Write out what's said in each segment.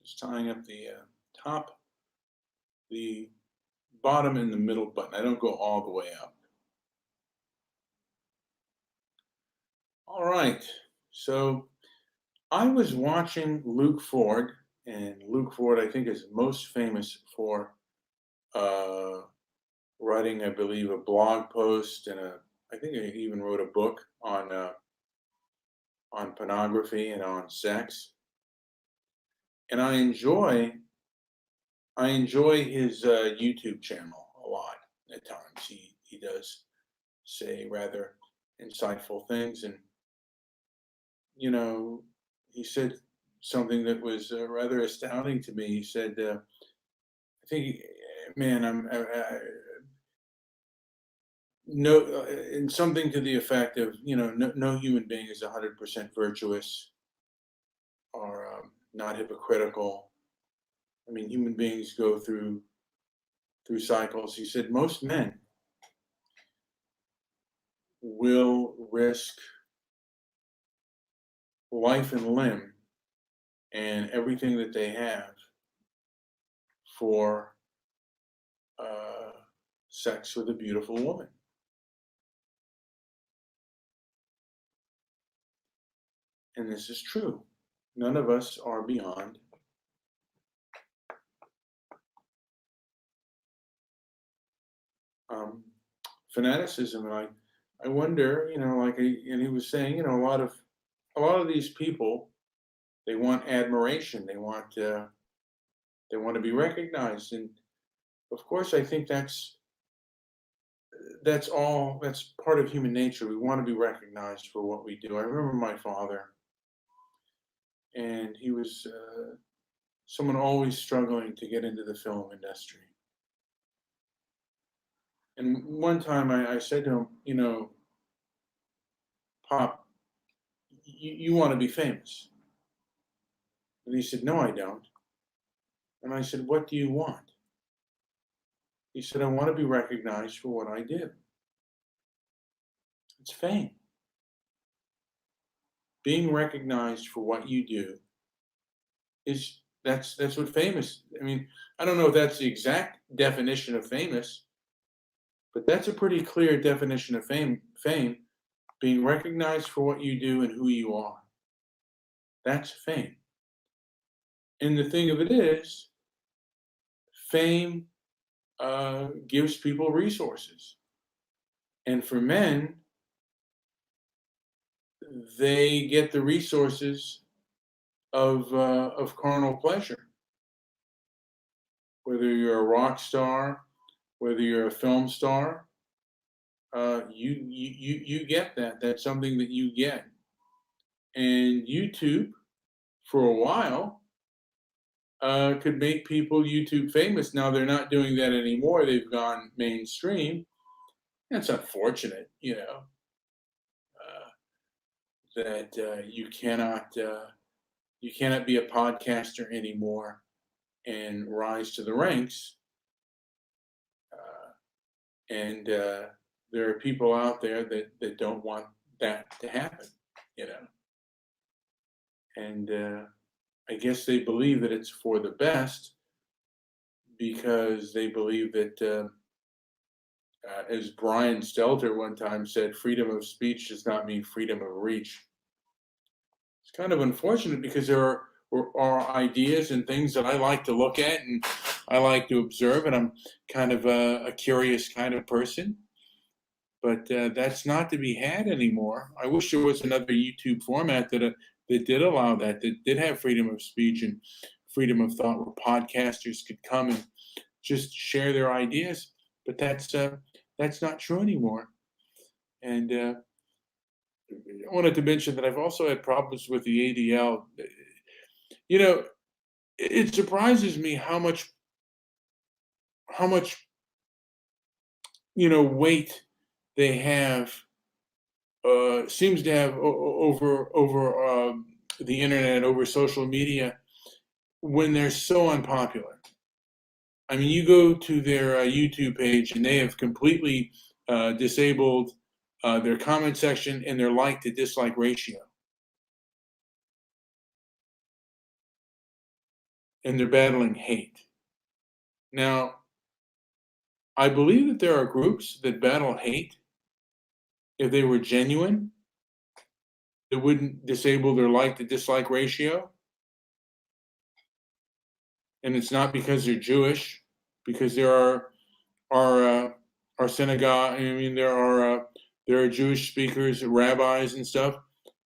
Just tying up the top, the bottom, and the middle button. I don't go all the way up. All right. So I was watching Luke Ford, and Luke Ford, I think, is most famous for uh, writing, I believe, a blog post and I think he even wrote a book on pornography and on sex. And I enjoy his YouTube channel a lot. At times, he does say rather insightful things, and he said something that was rather astounding to me. He said, "I think, man, no," and something to the effect of, no human being is 100% virtuous or not hypocritical. I mean, human beings go through cycles. He said most men will risk life and limb and everything that they have for uh, sex with a beautiful woman. And this is true. None of us are beyond fanaticism. And I wonder, and he was saying, a lot of these people, they want admiration. They want to be recognized. And of course, I think that's part of human nature. We want to be recognized for what we do. I remember my father, and he was someone always struggling to get into the film industry. And one time I said to him, Pop, you want to be famous? And he said, No, I don't. And I said, What do you want? He said, I want to be recognized for what I do. It's fame. Being recognized for what you do that's what famous. I mean, I don't know if that's the exact definition of famous, but that's a pretty clear definition of fame. Fame, being recognized for what you do and who you are. That's fame. And the thing of it is, fame gives people resources. And for men, they get the resources of carnal pleasure. Whether you're a rock star, whether you're a film star, you get that. That's something that you get. And YouTube, for a while, could make people YouTube famous. Now they're not doing that anymore. They've gone mainstream. That's unfortunate, that you cannot be a podcaster anymore and rise to the ranks. And there are people out there that don't want that to happen, And I guess they believe that it's for the best because they believe that, as Brian Stelter one time said, freedom of speech does not mean freedom of reach. It's kind of unfortunate because there are ideas and things that I like to look at and I like to observe, and I'm kind of a curious kind of person. But that's not to be had anymore. I wish there was another YouTube format that did allow that did have freedom of speech and freedom of thought, where podcasters could come and just share their ideas. But that's not true anymore. And I wanted to mention that I've also had problems with the ADL. It surprises me how much weight they have, seems to have over the internet, over social media, when they're so unpopular. I mean, you go to their YouTube page and they have completely disabled their comment section and their like to dislike ratio. and they're battling hate. Now, I believe that there are groups that battle hate, if they were genuine, that wouldn't disable their like to dislike ratio. And it's not because they're Jewish, because are synagogue. I mean, there are Jewish speakers, rabbis, and stuff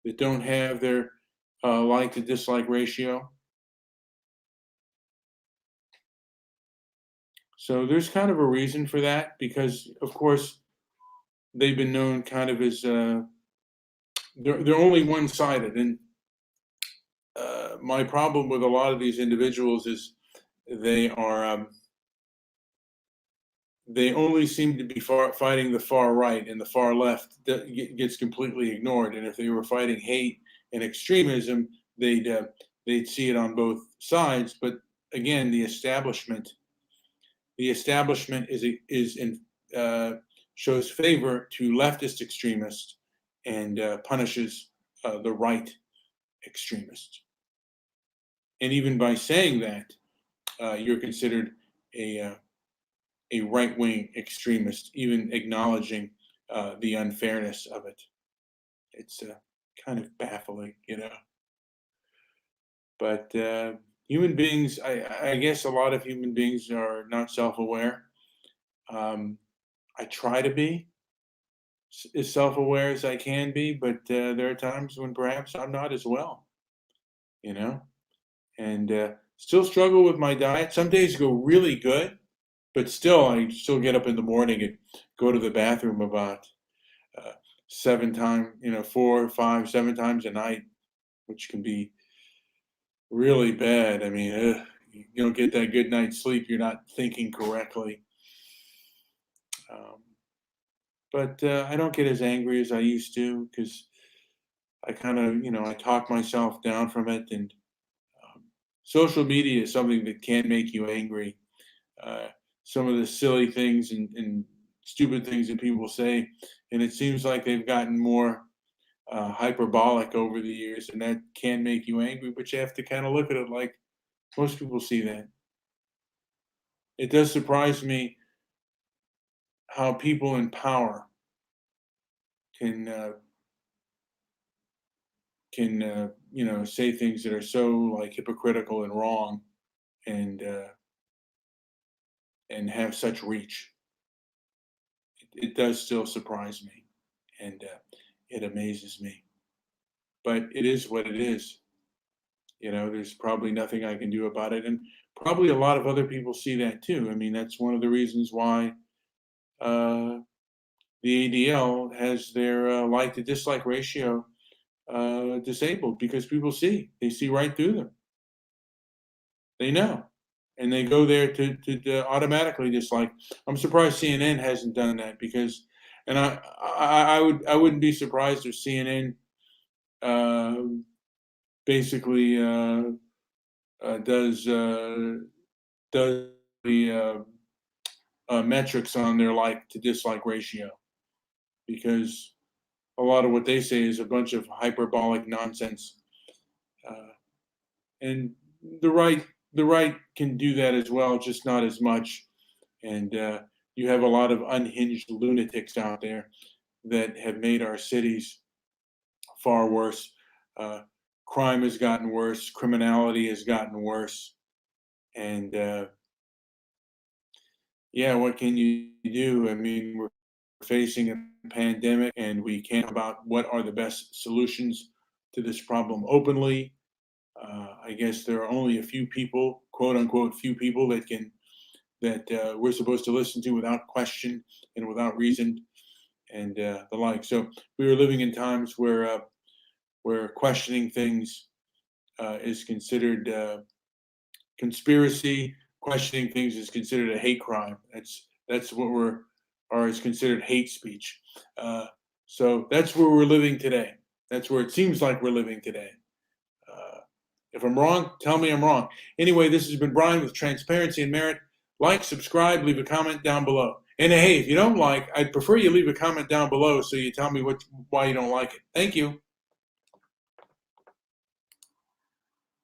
that don't have their like to dislike ratio. So there's kind of a reason for that, because of course they've been known kind of as they're only one-sided. And my problem with a lot of these individuals is they only seem to be fighting the far right, and the far left gets completely ignored. And if they were fighting hate and extremism, they'd see it on both sides. But again, the establishment shows favor to leftist extremists and punishes the right extremists. And even by saying that, you're considered a right-wing extremist, even acknowledging the unfairness of it. It's kind of baffling, you know. But human beings, I guess a lot of human beings are not self-aware. I try to be as self-aware as I can be, but there are times when perhaps I'm not as well, you know. And still struggle with my diet. Some days go really good, but still, I still get up in the morning and go to the bathroom about 7 times, 4, 5, 7 times a night, which can be really bad. I mean, you don't get that good night's sleep. You're not thinking correctly. But I don't get as angry as I used to, because I kind of, I talk myself down from it. And social media is something that can make you angry. Some of the silly things and stupid things that people say, and it seems like they've gotten more hyperbolic over the years, and that can make you angry. But you have to kind of look at it like most people see that. It does surprise me how people in power can say things that are so like hypocritical and wrong, and have such reach. It does still surprise me, and it amazes me. But it is what it is. There's probably nothing I can do about it, and probably a lot of other people see that too. I mean, that's one of the reasons why the ADL has their like to dislike ratio disabled, because people they see right through them. They know, and they go there to automatically dislike. I'm surprised CNN hasn't done that, because, and I wouldn't be surprised if CNN basically does the metrics on their like to dislike ratio, because a lot of what they say is a bunch of hyperbolic nonsense, and the right can do that as well, just not as much. And you have a lot of unhinged lunatics out there that have made our cities far worse. Crime has gotten worse. Criminality has gotten worse. And what can you do? I mean, we're facing a pandemic, and we can't talk about what are the best solutions to this problem openly. I guess there are only a few people, quote unquote, few people that we're supposed to listen to without question and without reason, and the like. So we are living in times where questioning things is considered conspiracy. Questioning things is considered a hate crime. That's what is considered hate speech. So that's where we're living today. That's where it seems like we're living today. If I'm wrong, tell me I'm wrong. Anyway, this has been Brian with Transparency and Merit. Like, subscribe, leave a comment down below. And hey, if you don't like, I'd prefer you leave a comment down below so you tell me why you don't like it. Thank you.